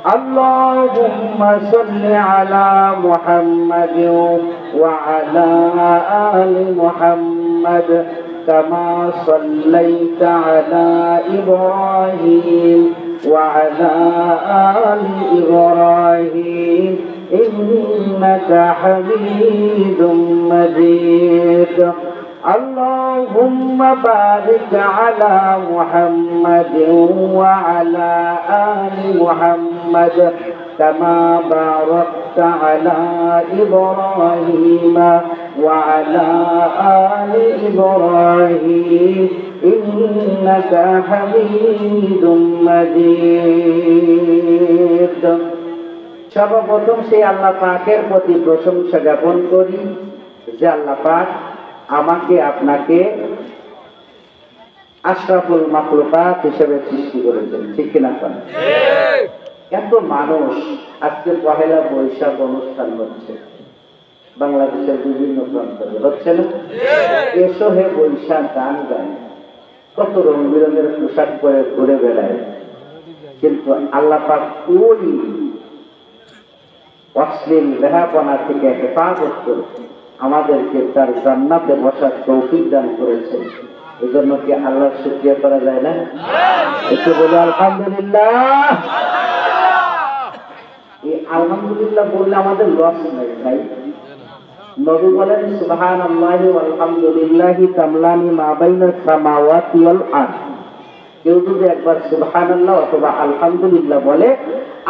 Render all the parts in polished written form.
اللهم صل على محمد وعلى آل محمد كما صليت على إبراهيم وعلى آل إبراهيم إنك حميد مجيد اللهم بارك على محمد وعلى آل محمد كما باركت على إبراهيم وعلى آل إبراهيم إنك حميد مجيد সর্বপ্রথম সেই আল্লাহ পাকের প্রতি প্রশংসা জ্ঞাপন করি যে আল্লাহ পাক আমাকে আপনাকে আশরাফুল মাখলুকাত হিসেবে সৃষ্টি করেছেন, ঠিক কিনা? এত মানুষ আজকে পহেলা বৈশাখ অনুষ্ঠান হচ্ছে বাংলাদেশের বিভিন্ন প্রান্তরে, হচ্ছে না? এসো হে বৈশাখ গান গায়, কত রং বেরঙের পোশাক পরে ঘুরে বেড়ায়, কিন্তু আল্লাহ পাক ওই অশ্লীল বেহাপনা থেকে হেফাজত করে আমাদেরকে তার জান্নাতে বসার তৌফিক দান করেছেন। এই জন্য কি আল্লাহর শুকরিয়া করা যায় না? একটু বলে আলহামদুলিল্লাহ। এই আলহামদুলিল্লাহ বললে আমাদের লস নাই ভাই। নবী বলেন সুবহানাল্লাহি ওয়া আলহামদুলিল্লাহি তামলানি মা বাইনাস সামাওয়াতি ওয়াল আরদ। কেউ যদি একবার সুবহানাল্লাহ অথবা আলহামদুলিল্লাহ বলে,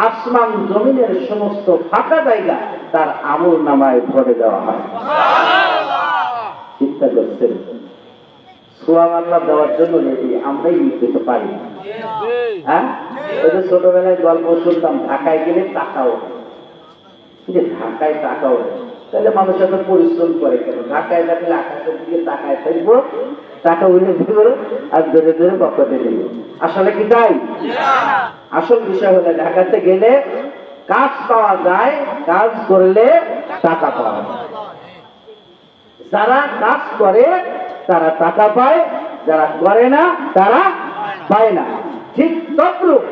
আসমান জমিনের সমস্ত ফাঁকা জায়গা তার আমল নামায় ভরে দেওয়া হয়। চিন্তা করছেন, সুবহানাল্লাহ দেওয়ার জন্য রেডি, আমরাই দিতে পারি। হ্যাঁ, ওই যে ছোটবেলায় গল্প শুনতাম, ঢাকায় গেলে টাকা ওঠে। ঢাকায় টাকা ওঠে, তাহলে মানুষ এত পরিশ্রম করে কেন? ঢাকায় থাকলে আকাশের দিকে তাকায় থাকবো, টাকা উঠে দিব আর ধরে ধরে পকেটে দিব। আসলে কি তাই? আসল বিষয় হলো ঢাকাতে গেলে কাজ পাওয়া যায়, কাজ করলে টাকা পাওয়া যায়। যারা কাজ করে তারা টাকা পায়, যারা করে না তারা পায় না। ঠিক তদ্রূপ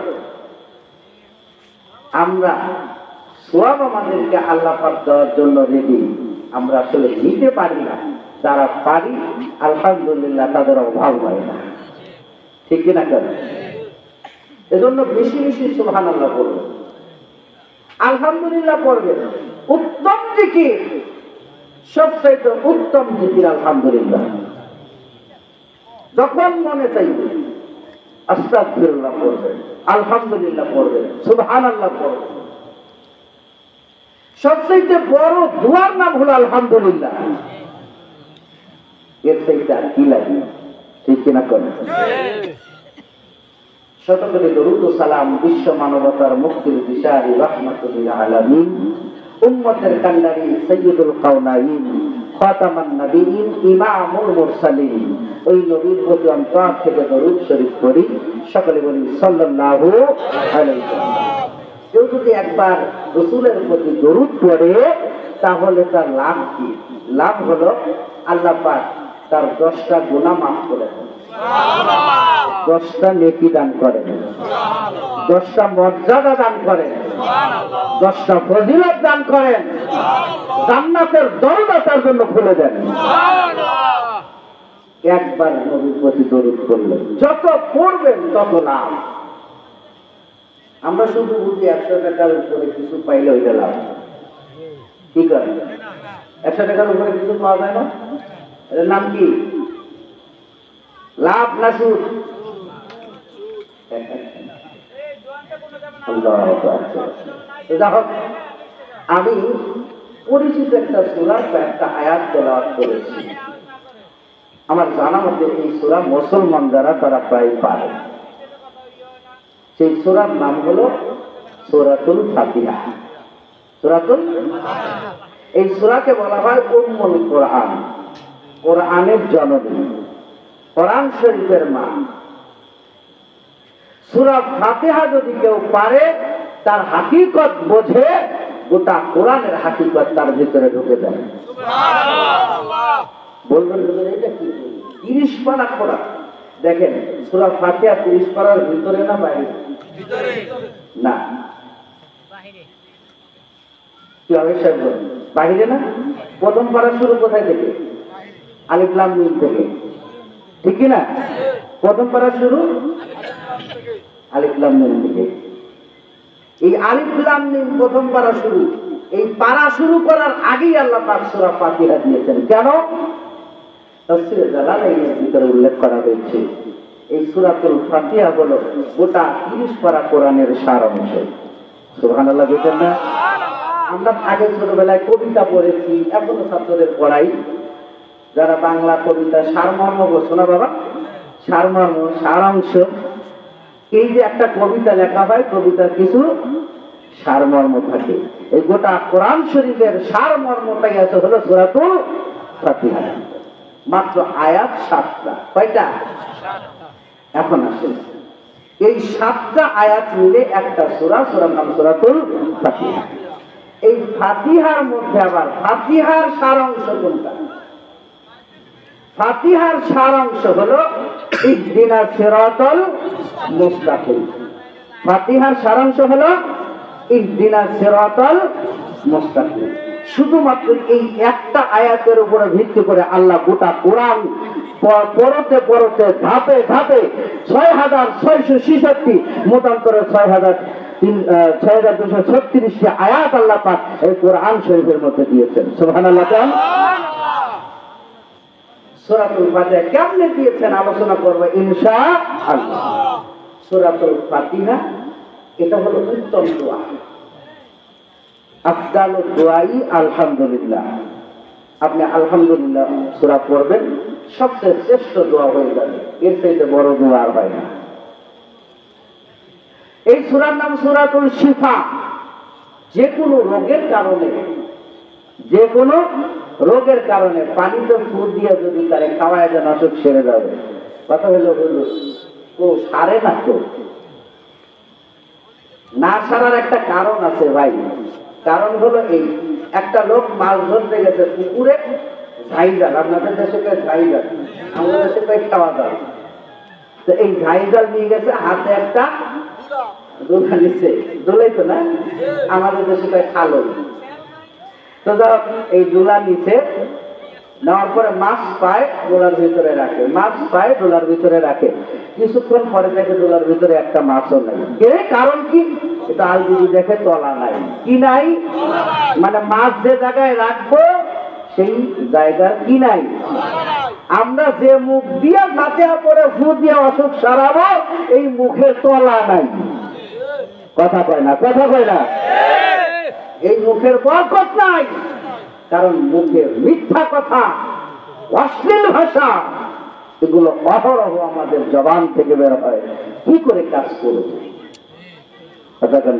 আমরা সওয়াব আমাদেরকে আল্লাহ পাক দেওয়ার জন্য রেডি, আমরা আসলে নিতে পারি না। যারা পারি আলহামদুলিল্লাহ তাদের অভাব হয় না, ঠিক কিনা? কেন? এজন্য বেশি বেশি সুবহানাল্লাহ বলবেন, আলহামদুলিল্লাহ পড়বেন। উত্তম জিকির, সবচেয়ে উত্তম জিকির আলহামদুলিল্লাহ। যখন মনে চাইবে আস্তাগফিরুল্লাহ পড়বেন, আলহামদুলিল্লাহ পড়বেন, সুবহানাল্লাহ পড়বেন। সবচেয়ে বড় দুয়ার নাম হলো আলহামদুলিল্লাহ। এর চাইতে আর কি লাগে? ঠিক কিনা? করেন শতকোটি দরুদ ও সালাম বিশ্ব মানবতার মুক্তির দিশারি রাহমাতুল লিল আলামিন, উম্মতের কান্ডারি সাইয়্যিদুল কাওনাইন, খাতামান নবিয়্যিন, ইমামুল মুরসালিন, ওই নবীর প্রতি অন্তর থেকে দরুদ শরীফ পড়ি। সকলে বলি সাল্লাল্লাহু আলাইহি ওয়াসাল্লাম। কেউ যদি একবার রাসূলের প্রতি দরুদ পড়ে তাহলে তার লাভ কি? লাভ হলো আল্লাহ পাক তার 10টা গুনাহ মাফ করে দেন, 10টা নেকি দান করেন, 10টা মর্যাদা দান করেন, 10টা ফজিলত দান করেন, জান্নাতের দরজা তার জন্য খুলে দেন। একবার নবীর প্রতি দরুদ পড়লেন, যত পড়বেন তত লাভ। আমরা শুধু বুঝি 100 টাকার উপরে কিছু পাইলে ওইটা লাভ। কি করে? 100 টাকার উপরে কিছু পাওয়া যায় না, এর নাম কি? লাভ না সুদ? আমি পরিচিত একটা সূরা বা একটা আয়াত তেলাওয়াত করেছি। আমার জানা মতে এই সূরা মুসলমান যারা তারা প্রায় পারে। সেই সূরার নাম হলো সূরাতুল ফাতিহা। সূরাতুল ফাতিহা, এই সূরাকে বলা হয় উম্মুল কোরআন, কোরআনের জননী, কোরআন শরীফের মা। সূরা ফাতিহা যদি কেউ পারে তার হাকিকত বোঝে, গোটা কোরআনের হাকিকত তার ভিতরে ঢুকে যায়। সুবহানাল্লাহ। বলবেন এটা কি? 30 পারা কোরআন। দেখেন সূরা ফাতিহা 30 পারার ভিতরে না বাইরে? ভিতরে। না, কি হবে সাহেব? বাহিরে না? প্রথম পারা শুরু কোথায় থেকে? আলিফ লাম মিম থেকে, ঠিক কি না? প্রথম পারা শুরু আলিফ লাম মিম থেকে। এই আলিফ লাম মিম প্রথম পারা শুরু, এই পারা শুরু করার আগেই আল্লাহ পাক সূরা ফাতিহা দিয়েছেন। কেন? তাফসীরে জালালাইনের ভিতরে উল্লেখ করা হয়েছে এই সূরাতুল ফাতিহা হলো গোটা 30 পারা কোরআনের সার অংশ। সুবহানাল্লাহ বলেন না? আমরা আগে ছোটবেলায় কবিতা পড়েছি, এখনো ছাত্রদের পড়াই, যারা বাংলা কবিতা সারমর্ম ঘোষণা, বাবা সারমর্ম সারাংশ, এই যে একটা কবিতা লেখা হয়, কবিতার কিছু সারমর্ম থাকে। এই গোটা কোরআন শরীফের সারমর্মটাই আছে হলো সূরাতুল ফাতিহা। মাত্র আয়াত 7টা। কয়টা? এখন আসেন, এই 7টা আয়াত মিলে একটা সূরা, সূরার নাম সূরাতুল ফাতিহা। এই ফাতিহার মধ্যে আবার ফাতিহার সারাংশ কোনটা? ফাতিহার সারাংশ হলো ইহদিনাস সিরাতাল মুস্তাকিম। ফাতিহার সারাংশ হলো ইহদিনাস সিরাতাল মুস্তাকিম। শুধুমাত্র এই একটা আয়াতের উপরে ভিত্তি করে আল্লাহ গোটা কোরআন পড়তে পড়তে ধাপে ধাপে 6666 মতান্তরে 6236টি আয়াত আল্লাহ পাক এই কোরআন শরীফের মধ্যে দিয়েছেন। সুবহানাল্লাহ। সূরাতুল ফাতিহা কেমনে দিয়েছেন আলোচনা করব ইনশাআল্লাহ। সূরাতুল ফাতিহা এটা হলো উত্তম দোয়া, আফদালুদ দুআই আলহামদুলিল্লাহ। আপনি আলহামদুলিল্লাহ সূরা পড়বেন, সবচেয়ে শ্রেষ্ঠ দোয়া হয়ে যাবে, এর চাইতে বড় দোয়া আর হয় না। এই সূরার নাম সূরাতুল শিফা। যে কোনো রোগের কারণে, যে কোনো রোগের কারণে পানিতে ফু দিয়ে যদি তারে খাওয়ায় যেন অসুখ সেরে যাবে। কথা হলো ও সারে না, তো না সারার একটা কারণ আছে ভাই। কারণ হলো এই, একটা লোক মাছ ধরতে গেছে পুকুরে, ঝাইজাল, আপনাদের দেশে কয় ঝাইজাল, আমাদের দেশে কয় খাওয়া জাল। তো এই ঝাইজাল নিয়ে গেছে, হাতে একটা দোলা নিচ্ছে, দোলাই তো না, আমাদের দেশে কয় খালো। তো যাক এই দোলা নিচে নেওয়ার পরে মাছ পায়, ডোলার ভিতরে রাখে, মাছ পায় ডোলার ভিতরে রাখে। কিছুক্ষণ পরে দেখে ডোলার ভিতরে একটা মাছও নাই। কারণ কি? এটা আলদিদি দেখে তলা নাই। কি নাই? মানে মাছ যে জায়গায় রাখবো সেই জায়গার কি নাই। আমরা যে মুখ দিয়ে ফাতিহা পড়ে ফু দিয়ে অসুখ সারাবো, এই মুখের তলা নাই। কথা কয় না, কথা কয় না। এই মুখের বরকত নাই, কারণ মুখের মিথ্যা কথা, অশ্লীল ভাষা, এগুলো অহরহ আমাদের জবান থেকে বের হয়। কি করে কাজ করবে?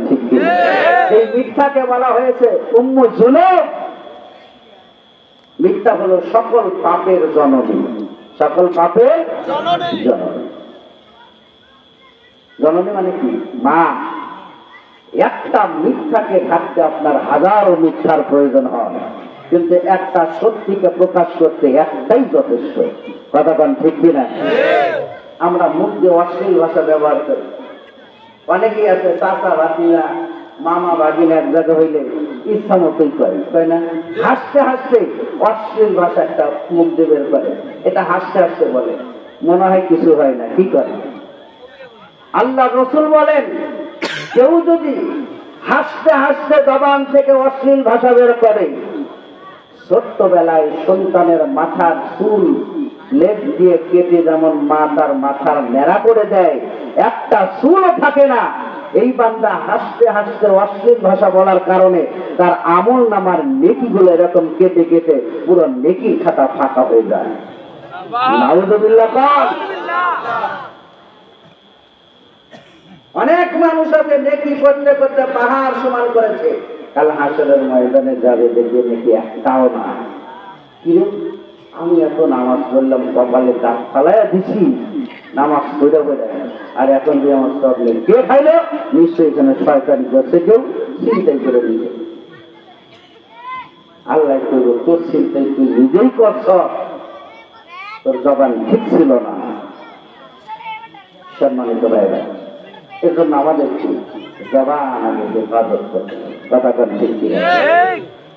ঠিক কি? এই মিথ্যাকে বলা হয়েছে উম্মু জুনুব। মিথ্যা হলো সকল পাপের জননী, সকল পাপের জননী। জননী মানে কি? মা। একটা মিথ্যাকে ঢাকতে আপনার হাজারো মিথ্যার প্রয়োজন হয়, কিন্তু একটা সত্যিকে প্রকাশ করতে একটাই যথেষ্ট। কথা বলেন ঠিক কিনা? আমরা মুখ দিয়ে অশ্লীল ভাষা ব্যবহার করি। অনেকেই আছে চাচা ভাতিজা মামা ভাগিনা এক জায়গা হইলে ইচ্ছা মতোই করে, তাই না? হাসতে হাসতে অশ্লীল ভাষা একটা মুখ দিয়ে বের করে, এটা হাসতে হাসতে বলে, মনে হয় কিছু হয় না। কি করে? আল্লাহ রাসূল বলেন, কেউ যদি হাসতে হাসতে জবান থেকে অশ্লীল ভাষা বের করে, ছোট্টবেলায় সন্তানের মাথার চুল লেপ দিয়ে কেটে যেমন মা তার মাথার ন্যাড়া করে দেয়, একটা চুলও থাকে না। এই বান্দা হাসতে হাসতে অশ্লীল ভাষা বলার কারণে তার আমল নামার নেকিগুলো এরকম কেটে কেটে পুরো নেকির খাতা ফাঁকা হয়ে যায়। নাউযুবিল্লাহ। অনেক মানুষ আছে নেকি করতে করতে পাহাড় সমান করেছে, কাল হাসরের ময়দানে যাবে দেখবে নেকি একটাও না। কি রে, আমি এত নামাজ পড়লাম, কপালে দাঁত ফালাইয়া দিছি, নামাজ পড়ে পড়ে, আর এখন যে আমার সব নেই। কে খাইলো? নিশ্চয়ই এখানে শয়তানি করছে, কেউ চিন্তাই করে দিবে। আল্লাহ করবো, তোর চিন্তাই তুই নিজেই করছ, তোর জবান ঠিক ছিল না। সম্মানিত ভাইরা, এজন্য আমাদের জবান আমি হেফাজত করতে হবে। কথা বলেন ঠিক কি?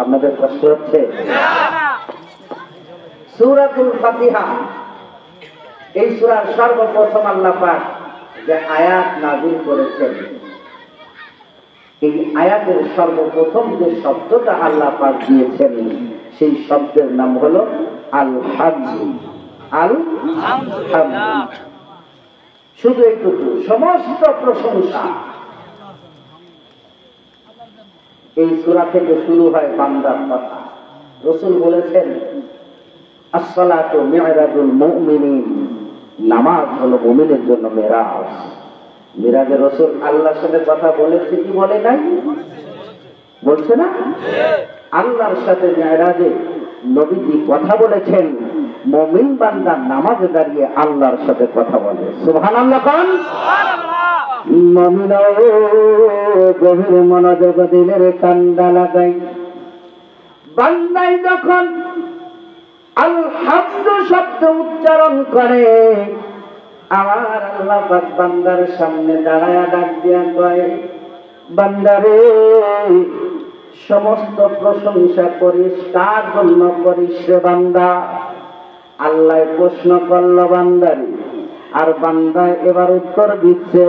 আপনাদের কষ্ট হচ্ছে? সূরাতুল ফাতিহা, এই সূরার সর্বপ্রথম আল্লাহ পাক যে আয়াত নাযিল করেছেন, এই আয়াতের সর্বপ্রথম যে শব্দটা আল্লাহ পাক দিয়েছেন, সেই শব্দের নাম হলো আলহামদু। আলহামদু, শুধু একটু সমস্ত প্রশংসা এই সূরা থেকে শুরু হয় বান্দার কথা। রাসূল বলেছেন, আসসালাতু মি'রাজুল মুমিনিন, নামাজ হলো মুমিনের জন্য মেরাজ। মিরাজে রাসূল আল্লাহর সাথে কথা বলেছে কি বলে নাই? বলছে না? আল্লাহর সাথে মিরাজে নবীজি কথা বলেছেন। মুমিন বান্দা নামাজে দাঁড়িয়ে আল্লাহর সাথে কথা বলে। সুবহানাল্লাহ কোন? মুমিন গভীর মনোযোগ দিলের কান্দা লাগাই, বান্দাই যখন আলহামদু শব্দ উচ্চারণ করে, আমার আল্লাহ পাক বান্দার সামনে দাঁড়ায়া ডাক দিয়া কয়, বান্দারে সমস্ত প্রশংসা করিস, কার জন্য করিস রে বান্দা? আল্লাহ প্রশ্ন করল বান্দারে, আর বান্দা এবার উত্তর দিচ্ছে,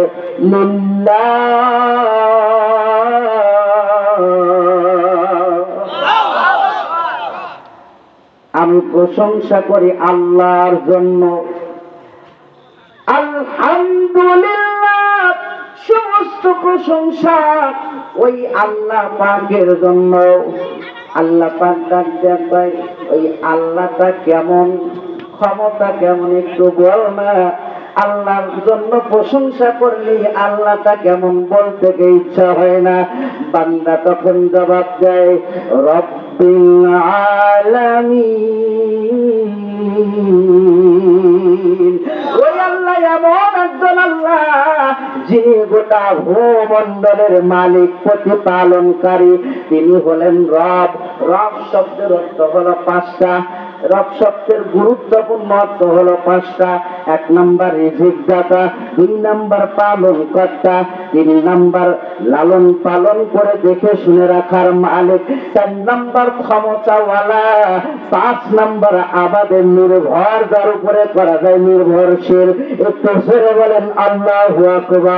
আমি প্রশংসা করি আল্লাহর জন্য। আলহামদুলিল্লাহ, সমস্ত প্রশংসা ওই আল্লাহ পাকের জন্য। আল্লাহ পাক ডাক দেয়, ওই আল্লাহটা কেমন, ক্ষমতা কেমন একটু বল না। আল্লাহর জন্য প্রশংসা করলে আল্লাহটা কেমন বলতে ইচ্ছা হয় না। বান্দা তখন জবাব দেয়, রব্বিল আলামিন। ওই আল্লাহ এমন একজন আল্লাহ, যিনি গোটা ভূমণ্ডলের মালিক, প্রতিপালনকারী। তিনি হলেন রব। রব শব্দের অর্থ হলো পাঁচটা। রব শব্দের গুরুত্বপূর্ণ অর্থ হলো পাঁচটা। 1 নাম্বার রিজিক দাতা, 2 নাম্বার পালন কর্তা, 3 নাম্বার লালন পালন করে দেখে শুনে রাখার মালিক, 4 নাম্বার ক্ষমতাওয়ালা, 5 নাম্বার আবাদের নির্ভর, যার উপরে করা যায় নির্ভরশীল। একটু জোরে বলেন আল্লাহু আকবার।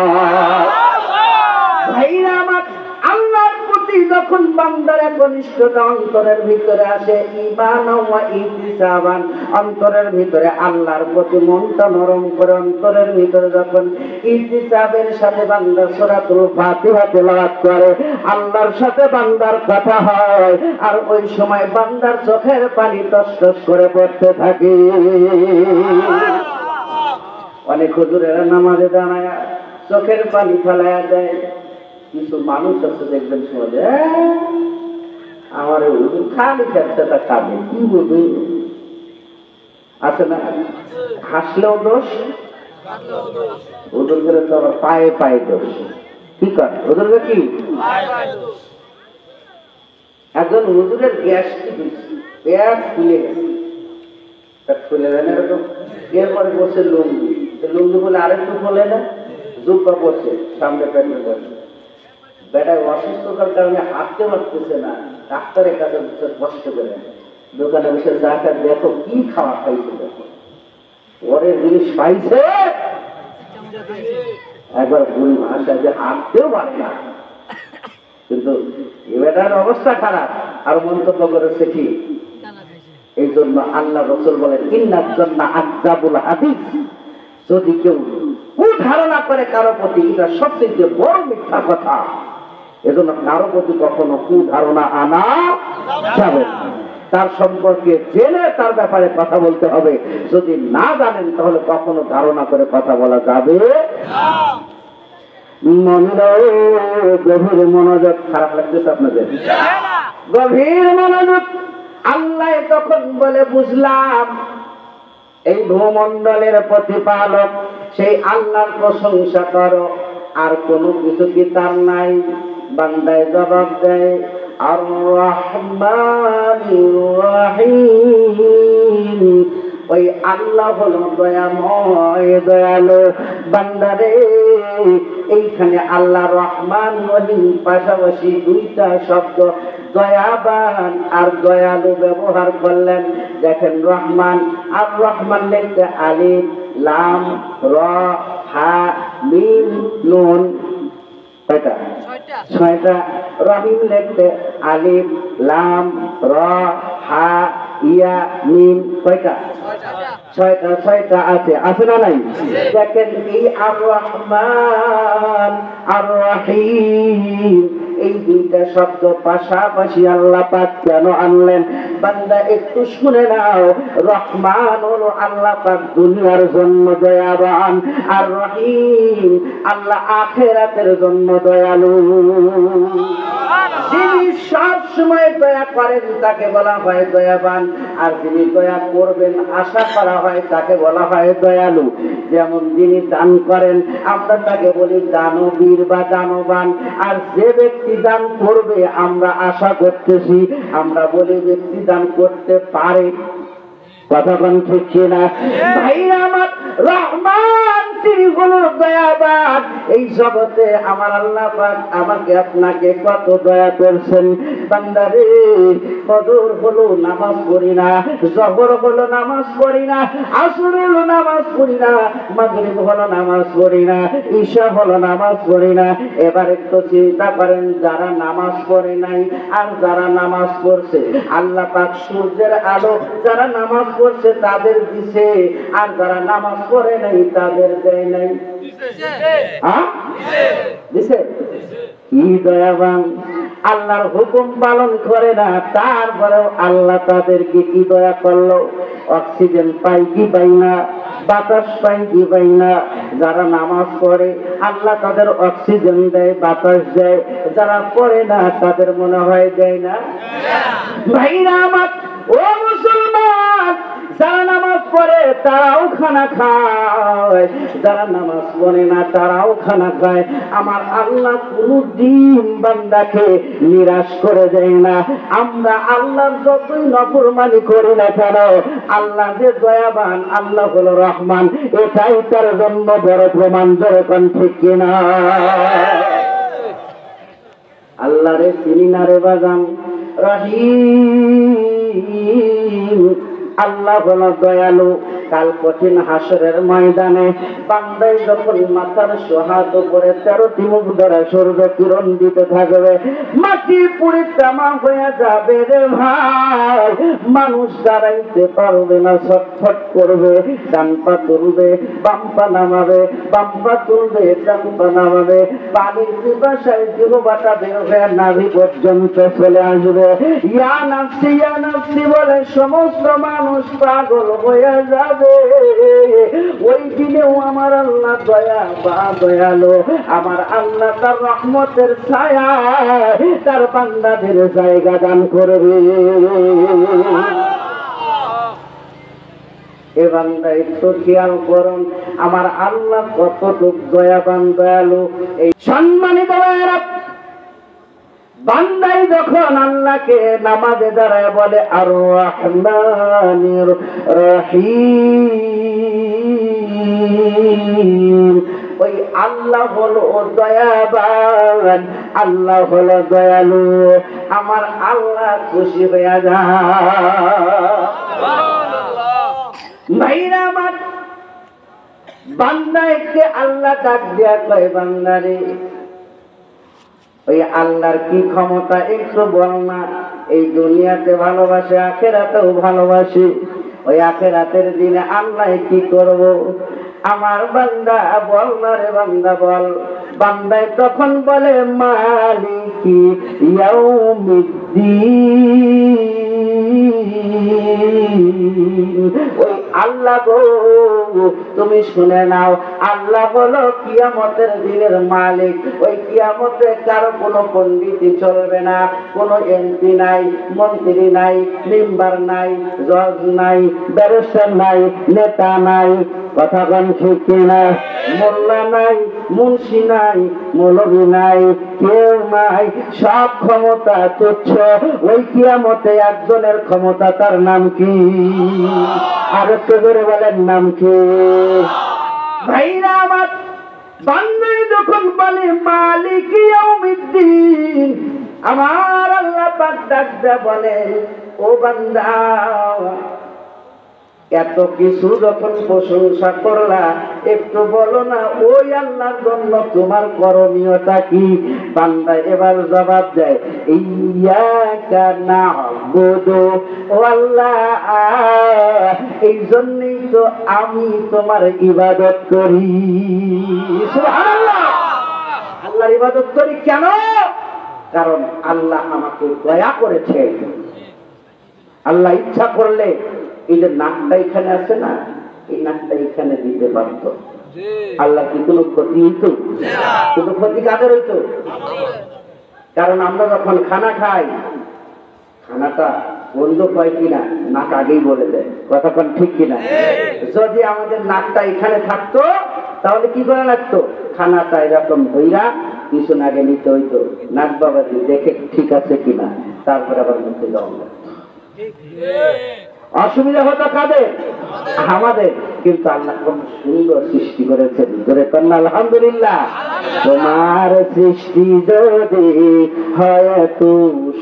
ভাইরা আমার, আল্লাহর প্রতি যখন বান্দার একনিষ্ঠতা অন্তরের ভিতরে আসে, ঈমান ওয়া ইহতিসাবান, অন্তরের ভিতরে আল্লাহর প্রতি মনটা নরম করে, অন্তরের ভিতরে যখন ইহতিসাবের সাথে বান্দা সূরাতুল ফাতিহা তেলাওয়াত করে, আল্লাহর সাথে বান্দার কথা হয়, আর ওই সময় বান্দার চোখের পানি টস টস করে পড়তে থাকে। অনেক হুজুরেরা নামাজে দাঁড়ায় চোখের পানি ফেলায়া দেয়। কিছু মানুষ আছে দেখবেন, সমাজে আমার খালি খেতে কাঁদে, কি বুঝু আছে না? হাসলেও দোষ, ওদের করে তো আবার পায়ে পায়ে দোষ। কি করে ওদের কি? একজন হুজুরের গ্যাস পেট ফুলে গেছে, ফুলে দেন এরকম। এরপরে বসে লুঙ্গি, লুঙ্গি বলে আরেকটু ফুলে না, জুব্বা বসে সামনে পেটের বসে। বেটায় অসুস্থতার কারণে হাঁটতে পারতেছে না, ডাক্তারের কাছে কষ্ট করে দোকানে বসে যাকে দেখো কি খাওয়া খাইছে, দেখো ওরে জিনিস পাইছে। একবার ভুল ভাষা যে হাঁটতেও পারে না, কিন্তু বেটার অবস্থা খারাপ, আর মন্তব্য করেছে কি? এই জন্য আল্লাহ রাসূল বলেন, ইন্নাজ জান্নাহ আযযাবুল হাদিস, যদি কেউ কুধারণা করে কারো প্রতি, এটা সবচেয়ে বড় মিথ্যা কথা। এজন্য কারো প্রতি কখনো কুধারণা আনা যাবে না। তার সম্পর্কে জেনে তার ব্যাপারে কথা বলতে হবে। যদি না জানেন তাহলে কখনো ধারণা করে কথা বলা যাবে না। গভীর মনোযোগ। খারাপ লাগতেছে আপনাদের? গভীর মনোযোগ। আল্লাহ তখন বলে, বুঝলাম এই ভূমণ্ডলের প্রতিপালক সেই আল্লাহর প্রশংসা করো, আর কোনো কিছু কি তার নাই? বান্দায় জবাব দেয়, আর রহমানির রহিম, ওই আল্লাহ হলো দয়াময় দয়ালু। বান্দারে এইখানে আল্লাহ রহমান রহিম পাশাপাশি দুইটা শব্দ দয়াবান আর দয়ালু ব্যবহার করলেন। দেখেন রহমান আর রহমান লিখতে আলিফ লাম র হা মিম নুন, কয়টা? ছয়টা। রহিম লিখতে আলিফ লাম র হা ইয়া মিম, কয়টা? ছয়টা। ছয়টা আছে, আছে না নাই? দেখেন এই আর রহমান আর রহিম এই দুইটা শব্দ পাশাপাশি আল্লাহ পাক কেন আনলেন? বান্দা একটু শুনে নাও। রহমান হলো আল্লাহ পাক দুনিয়ার জন্য দয়াবান, আর রহিম আল্লাহ আখিরাতের জন্য দয়ালু। যিনি সব সময় দয়া করেন তাকে বলা হয় দয়াবান, আর যিনি দয়া করবেন আশা করা হয় তাকে বলা হয় দয়ালু। যেমন যিনি দান করেন আমরা তাকে বলি দানবীর বা দানবান, আর যে ব্যক্তি দান করবে আমরা আশা করতেছি, আমরা বলি ব্যক্তি দান করতে পারে। কথা কোন ঠিক না ভাইরা আমার? রহমান তিনি হলো দয়াবান। এই জগতে আমার আল্লাহ পাক আমাকে আপনাকে কত দয়া করছেন। বান্দারে ফজর হলো নামাজ পড়ি না, জোহর হলো নামাজ পড়ি না, আসর হলো নামাজ পড়ি না, মাগরিব হলো নামাজ পড়ি না, ঈশা হলো নামাজ পড়ি না। এবার একটু চিন্তা করেন, যারা নামাজ পড়ে নাই আর যারা নামাজ পড়ছে, আল্লাহ পাক সূর্যের আলো যারা নামাজ পড়ছে তাদের দিছে, আর যারা নামাজ পড়ে নাই তাদের দেয় নাই। দিছে। কি দয়াবান! আল্লাহর হুকুম পালন করে না, তারপরেও আল্লাহ তাদেরকে কি দয়া করলো। অক্সিজেন পাই কি পাই না, বাতাস পাই কি পাই না। যারা নামাজ পড়ে আল্লাহ তাদের অক্সিজেন দেয়, বাতাস দেয়। যারা পড়ে না তাদের মনে হয় দেয় না। ভাইরা আমার, ও মুসলমান, যারা নামাজ পড়ে তারাও খানা খায়, যারা নামাজ পড়ে না তারাও খানা খায়। আমার আল্লাহ কোনদিন বান্দাকে নিরাশ করে দেয় না। আমরা আল্লাহর যতই নফরমানি করি না কেন, আল্লাহ যে দয়াবান, আল্লাহ হলো রহমান, এটাই তার জন্য বড় প্রমাণ। যেরকম ঠিক কিনা? আল্লাহ রে চিনি না রে বাগান। রহিম আল্লাহ হলো দয়ালু। কাল কঠিন হাসরের ময়দানে বান্দাই যখন মাথার সোহাত উপরে 13টি মুখ ধরে সূর্য কিরণ দিতে থাকবে, মাটি পুড়ে তামা হয়ে যাবে রে ভাই। মানুষ দাঁড়াইতে পারবে না, ছটফট করবে। ডান পা তুলবে, বাম পা নামাবে, বাম পা তুলবে, ডান পা নামাবে। পানির পিপাসায় জিহ্বাটা বের হয়ে নাভি পর্যন্ত চলে আসবে। ইয়া নাফসি বলে সমস্ত মানুষ পাগল হয়ে যাবে। ওই দিনেও আমার আল্লাহ দয়া বা দয়ালু। আমার আল্লাহ তার রহমতের ছায়া তার বান্দাদের জায়গা দান করবে। এ বান্দা একটু খেয়াল করুন, আমার আল্লাহ কতটুক দয়াবান দয়ালু। এই সম্মানিত ভাইয়েরা, বান্দাই যখন আল্লাহকে নামাজে দাঁড়ায় বলে আর রহমানির রহিম, ওই আল্লাহ হলো দয়াবান, আল্লাহ হলো দয়ালু। আমার আল্লাহ খুশি হয়ে যায়। ভাইরা আমার, বান্দাকে আল্লাহ ডাক দেয়া কয়, বান্দারে ওই আল্লাহর কি ক্ষমতা একটু বল না। এই দুনিয়াতে ভালোবাসে, আখিরাতেও ভালোবাসে। ওই আখিরাতের দিনে আল্লাহ কি করব? আমার বান্দা বল না রে বান্দা বল। বান্দায় তখন বলে মালিকি ইয়াউমিদ্দিন। ওই আল্লাহ গো তুমি শুনে নাও, আল্লাহ হলো কিয়ামতের দিনের মালিক। ওই কিয়ামতে কারো কোনো পণ্ডিতি চলবে না, কোনো এমপি নাই, মন্ত্রী নাই, মেম্বার নাই, জজ নাই, ব্যারিস্টার নাই, নেতা নাই। কথা কোন ঠিক কিনা? মোল্লা নাই, মুন্সি নাই, মৌলভী নাই, কেউ নাই। সব ক্ষমতা তুচ্ছ। ওই কিয়ামতে একজনের ক্ষমতা, তার নাম কি? আর একটু করে বলেন নাম কি? ভাইরা আমার, বান্দা যখন বলে মালিক ইয়াউমিদ্দিন, আমার আল্লাহ পাক ডাক দেয়া বলেন, ও বান্দা, এত কিছু যখন প্রশংসা করলা, একটু বলো না ওই আল্লাহর জন্য তোমার করণীয়টা কি? বান্দা এবার জবাব দেয়, ইয়্যাকা না'বুদু, ও আল্লাহ, এই জন্যই তো আমি তোমার ইবাদত করি। সুবহানাল্লাহ। আল্লাহর ইবাদত করি কেন? কারণ আল্লাহ আমাকে দয়া করেছে। আল্লাহ ইচ্ছা করলে এই যে নাকটা এখানে আছে না, এই নাকটা এখানে দিতে পারতো। আল্লাহ কি কোনো ক্ষতি হইতো? কিন্তু ক্ষতি কাদের হইতো? কারণ আমরা যখন খানা খাই, খানাটা বন্ধ হয় কিনা নাক আগেই বলে দেয়, কথাক্ষণ ঠিক কিনা? যদি আমাদের নাকটা এখানে থাকতো তাহলে কি করে লাগতো? খানাটা এরকম ধইরা কিছু আগে নিতে হইতো, নাক বাবাজি দেখে ঠিক আছে কিনা, তারপরে আবার মুখে যাওয়া লাগতো। অসুবিধা হতো কাদের? আমাদের। কিন্তু আল্লাহ খুব সুন্দর সৃষ্টি করেছেন, ধরে কন্যা আলহামদুলিল্লাহ। তোমার সৃষ্টি যদি হয় এত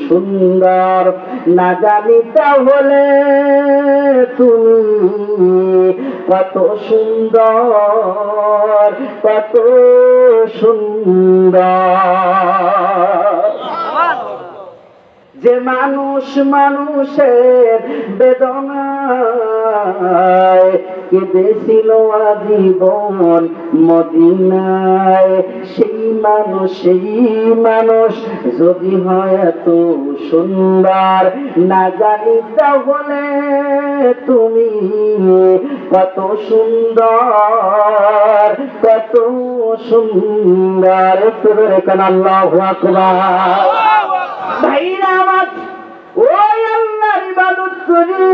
সুন্দর, না জানি তাহলে তুমি কত সুন্দর, কত সুন্দর। যে মানুষ মানুষের বেদনায় কেঁদেছিল আজীবন মদিনায়, সেই মানুষ যদি হয় এত সুন্দর, না জানি তাহলে তুমি কত সুন্দর, কত সুন্দর। আল্লাহু আকবার। ভাইরা আমার, ওই আল্লাহর ইবাদত করি।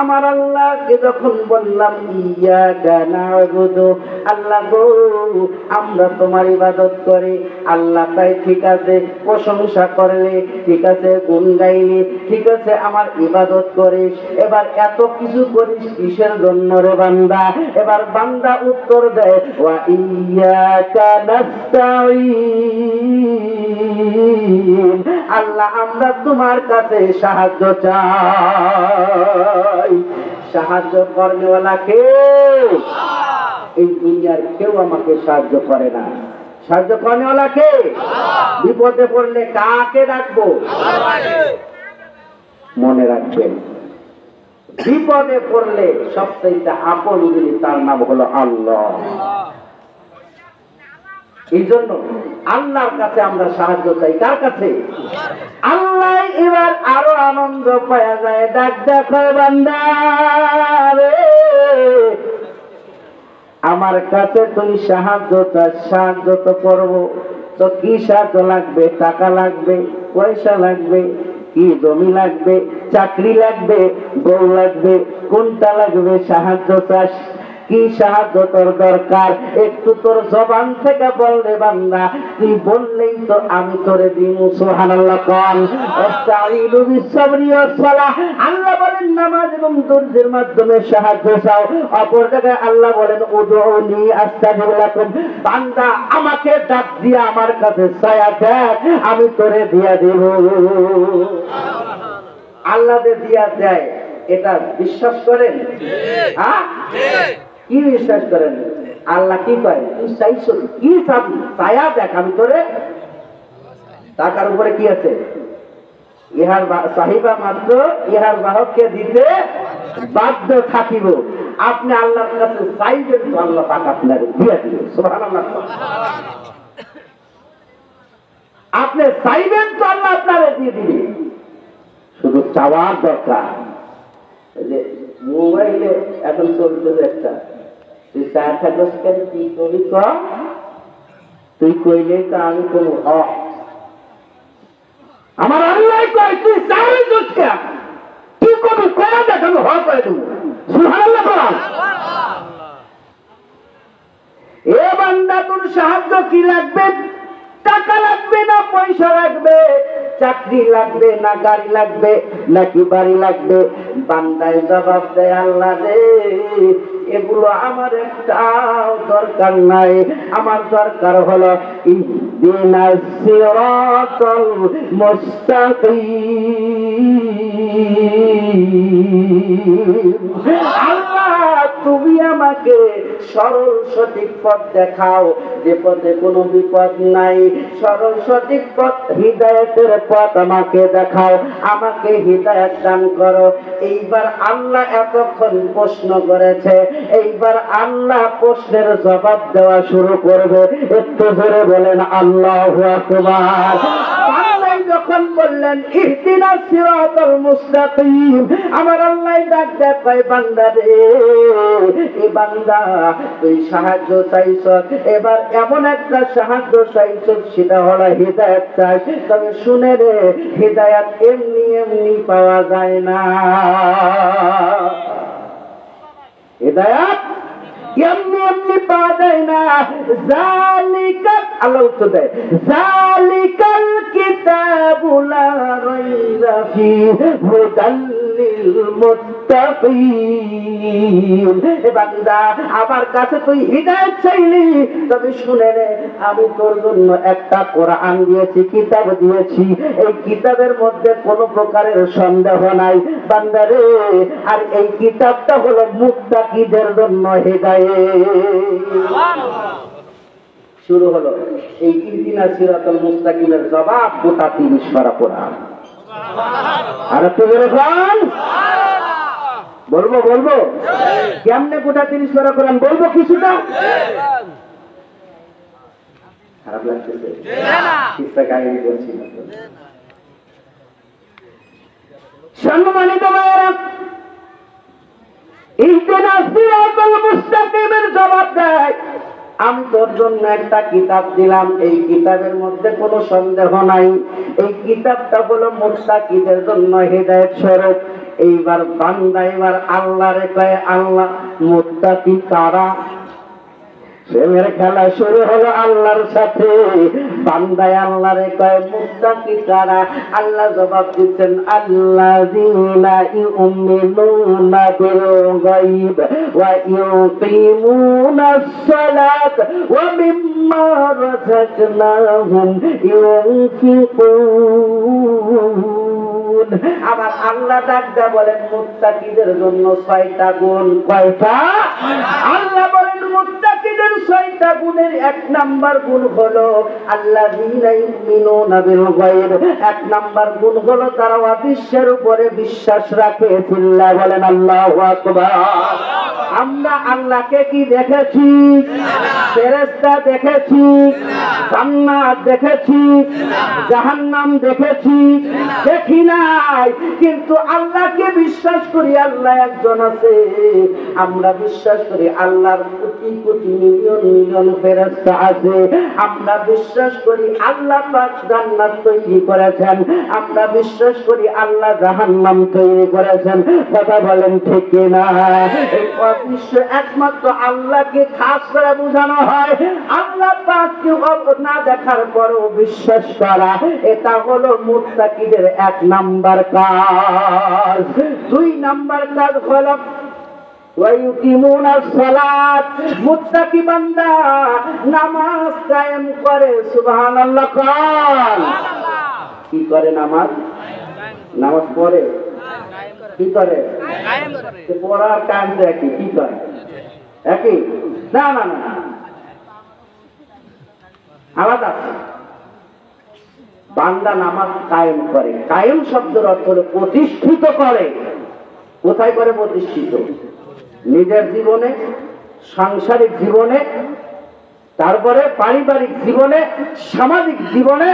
আমার আল্লাহকে যখন বললাম ইয়্যাকা না'বুদু, আল্লাহ গো আমরা তোমার ইবাদত করি, আল্লাহ তাই ঠিক আছে, প্রশংসা করলে ঠিক আছে, গুণ গাইলে ঠিক আছে, আমার ইবাদত করিস। এবার এত কিছু করিস কিসের জন্য রে বান্দা? এবার বান্দা উত্তর দেয়, ওয়া ইয়্যাকা নাস্তাঈন, আল্লাহ আমরা তোমার কাছে সাহায্য চাই। সাহায্য করেওয়ালা কে? এই দুনিয়ার কেউ আমাকে সাহায্য করে না। সাহায্য করেওয়ালা কে? বিপদে পড়লে কাকে ডাকবো? মনে রাখবেন, বিপদে পড়লে সবচেয়ে আপন যিনি, তার নাম হলো আল্লাহ। এই জন্য আল্লাহর কাছে আমরা সাহায্য চাই। কার কাছে? আল্লাহ। এবার আরো আনন্দ পাওয়া যায়, ডাক দেখো বান্দা রে, আমার কাছে তুই সাহায্য চাস, সাহায্য তো করবো। তো কি সাহায্য লাগবে? টাকা লাগবে, পয়সা লাগবে, কি জমি লাগবে, চাকরি লাগবে, বউ লাগবে, কোনটা লাগবে? সাহায্য চাস, কি সাহায্য তোর দরকার? একটু তোর জবান থেকে বললে বান্দা, তুই বললেই তো আমি তোরে দিমু। সুবহানাল্লাহ। কোন আস্তাঈনু বিসসাবরি ওয়াস সালাহ, আল্লাহ বলেন নামাজ এবং ধৈর্যের মাধ্যমে সাহায্য চাও। অপর জায়গায় আল্লাহ বলেন উদউনি আস্তাজিব লাকুম, বান্দা আমাকে ডাক দিয়া আমার কাছে ছায়া দেখ, আমি তোরে দিয়া দেব। আল্লাহ দিয়া দেয়, এটা বিশ্বাস করেন? হ্যাঁ, কি বিশ্বাস করেন? আল্লাহ কি কয়? তুই চাইছো কি চাবি? ছায়া দেখ, আমি তোরে। টাকার উপরে কি আছে? ইহার চাহিবা মাত্র ইহার বাহককে দিতে বাধ্য থাকিব। আপনি আল্লাহর কাছে চাইবেন তো আল্লাহ পাক আপনার দিয়ে দিবে। সুবহানাল্লাহ। আপনি চাইবেন তো আল্লাহ আপনারে দিয়ে দিবে, শুধু চাওয়ার দরকার। যে মোবাইলে এখন চলতেছে একটা, তুই চায় থাকস কেন, কি কবি ক, তুই কইলে তো আমি কোন হক। আমার আল্লাহ কয় তুই চাই কেন, কি কবি কয়া দেখ, আমি হক করে দেবো। সুবহানাল্লাহ। এ বান্দা, তোর সাহায্য কি লাগবে? টাকা লাগবে না পয়সা লাগবে? চাকরি লাগবে না গাড়ি লাগবে নাকি বাড়ি লাগবে? বান্দায় জবাব দেয়, আল্লাহ রে, এগুলো আমার একটাও দরকার নাই, আমার দরকার হলো ইহদিনাস সিরাতাল মুস্তাকিম। আল্লাহ, তুমি আমাকে সরল সঠিক পথ দেখাও, যে পথে কোনো বিপদ নাই। সরল সঠিক পথ, হিদায়াতের পথ আমাকে দেখাও, আমাকে হিদায়াত দান করো। এইবার আল্লাহ এতক্ষণ প্রশ্ন করেছে, এইবার আল্লাহ প্রশ্নের জবাব দেওয়া শুরু করবে। একটু ধরে বলেন আল্লাহু আকবার। যখন বললেন ইহদিনাস সিরাতাল মুস্তাকিম, আমার আল্লাহ ডাক দেয়, কয় বান্দা রে, এই বান্দা তুই সাহায্য চাইছ, এবার এমন একটা সাহায্য চাইছ, সেটা হলো হিদায়াত চাই। তবে শুনে রে, হিদায়াত এমনি এমনি পাওয়া যায় না। হিদায়াত এমনি এমনি পাওয়া যায় না। জালিকা, আল্লাহ উত্তর দেয়, জালিকাল কিতাবু লা রাইবা ফীহি হুদাল লিল মুত্তাকিন। এ বান্দা, আমার কাছে তুই হিদায়াত চাইলি, তবে শুনে নে, আমি তোর জন্য একটা কোরআন দিয়েছি, কিতাব দিয়েছি। এই কিতাবের মধ্যে কোনো প্রকারের সন্দেহ নাই বান্দা রে, আর এই কিতাবটা হলো মুত্তাকিদের জন্য হিদায়াত। শুরু হলো এই ইহদিনাস সিরাতাল মুস্তাকিমের জবাব, গোটা 30 পারা কোরআন। আর একটু বলে খান, বলবো কেমনে গোটা 30 পারা কোরআন বলবো? কিছুটা খারাপ লাগতেছে, কিসা কাহিনী বলছি না। সম্মানিত ভাইরা, ইহদিনাস সিরাতাল মুস্তাকিমের জবাব দেয়, আমি তোর জন্য একটা কিতাব দিলাম, এই কিতাবের মধ্যে কোনো সন্দেহ নাই, এই কিতাবটা হলো মুত্তাকিদের জন্য হিদায়াত স্বরূপ। এইবার বান্দা এবার আল্লাহরে কয়, আল্লাহ, মুত্তাকি কারা? প্রেমের খেলা শুরু হলো আল্লাহর সাথে। বান্দায় আল্লাহরে কয়, মুত্তাকি কারা? আল্লাহ জবাব দিচ্ছেন, আল্লাযীনা ইউমিনুনা বিল গায়ব ওয়া ইউকিমুনাস সালাত ওয়া মিম্মা রাযাকনাহুম ইউনফিকুন। আবার আল্লাহ ডাক দেয়া বলেন, মুত্তাকিদের জন্য 6টা গুণ। কয়টা? আল্লাহ বলেন, মুত্তাকিদের 6টা গুণের 1 নাম্বার গুণ হলো আল্লাযীনা ইউমিনুনা বিল গায়ব। 1 নাম্বার গুণ হলো তারা অদৃশ্যের উপরে বিশ্বাস রাখে। চিল্লায় বলেন আল্লাহু আকবার। আমরা আল্লাহকে কি দেখেছি? ফেরেশতা দেখেছি, জান্নাত দেখেছি, জাহান্নাম দেখেছি? দেখি নাই, কিন্তু আল্লাহকে বিশ্বাস করি, আল্লাহ একজন আছে। আমরা বিশ্বাস করি আল্লাহর কোটি কোটি মিলিয়ন মিলিয়ন ফেরেশতা আছে। আমরা বিশ্বাস করি আল্লাহ পাক জান্নাত তৈরি করেছেন, আমরা বিশ্বাস করি আল্লাহ জাহান্নাম তৈরি করেছেন। কথা বলেন ঠিক কি না? এই অদৃশ্য একমাত্র আল্লাহকে খাস করে বোঝানো হয়। আল্লাহ পাককে না দেখার পরেও বিশ্বাস করা, এটা হলো মুত্তাকিদের 1 নাম্বার কাজ। 2 নাম্বার কাজ হলো ওয়ায়ুকিমুনাস সালাত। মুত্তাকি বান্দা নামাজ কায়েম করে। সুবহানাল্লাহ কান। কি করে? নামাজ পড়ে। কি করে? পড়ার কাজ একই। কি করে? একই না, আলাদা। বান্দা নামাজ কায়েম করে। কায়েম শব্দের অর্থ হলো প্রতিষ্ঠিত করে। কোথায় করে প্রতিষ্ঠিত? নিজের জীবনে, সাংসারিক জীবনে, তারপরে পারিবারিক জীবনে, সামাজিক জীবনে,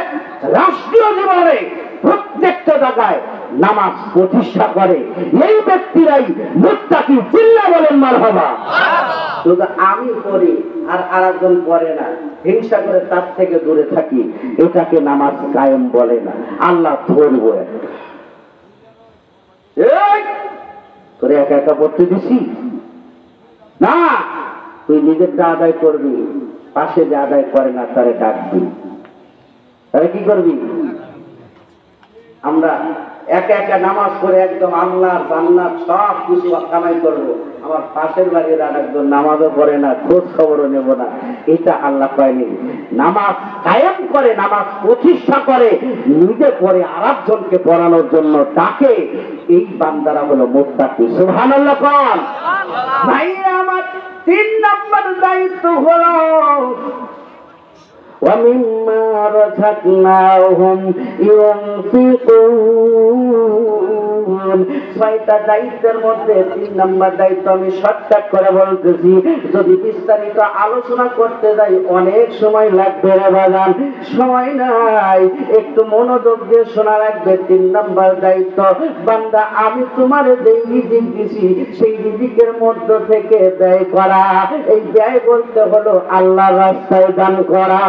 রাষ্ট্রীয় জীবনে, প্রত্যেকটা জায়গায় নামাজ প্রতিষ্ঠা করে। এই ব্যক্তিরাই মুত্তাকি। চিল্লা বলেন মারহাবা। শুধু আমি পড়ি আর আরেকজন পড়ে না, হিংসা করে তার থেকে দূরে থাকি, এটাকে নামাজ কায়েম বলে না। আল্লাহ ধরবো তোরে একা একা পড়তে দিছি না, তুই নিজেরটা আদায় করবি, পাশে যে আদায় করে না তারে ডাকবি। তাহলে কি করবি? আমরা একা একা নামাজ পড়ে একদম আল্লাহর জান্নাত সব কিছু কামাই করবো, আমার পাশের বাড়ির আর একজন নামাজও পড়ে না, খোঁজ খবরও নেব না, এটা আল্লাহ পায়নি। নামাজ কায়েম করে, নামাজ প্রতিষ্ঠা করে, নিজে পড়ে আর একজনকে পড়ানোর জন্য তাকে, এই বান্দারা হলো মুত্তাকি। সুবহানাল্লাহ কোন ভাইরা আমার। 3 নম্বর দায়িত্ব হলো وَمِمَّا رَزَقْنَاهُمْ يُنْفِقُونَ। 6টা দায়িত্বের মধ্যে 3 নম্বর দায়িত্ব আমি শর্টকাট করে বলতেছি, যদি বিস্তারিত আলোচনা করতে যাই অনেক সময় লাগবে রে বাজান, সময় নাই, একটু মনোযোগ দিয়ে শোনা রাখবে। 3 নম্বর দায়িত্ব, বান্দা আমি তোমার যেই রিজিক দিছি সেই রিজিকের মধ্য থেকে ব্যয় করা। এই ব্যয় বলতে হলো আল্লাহর রাস্তায় দান করা।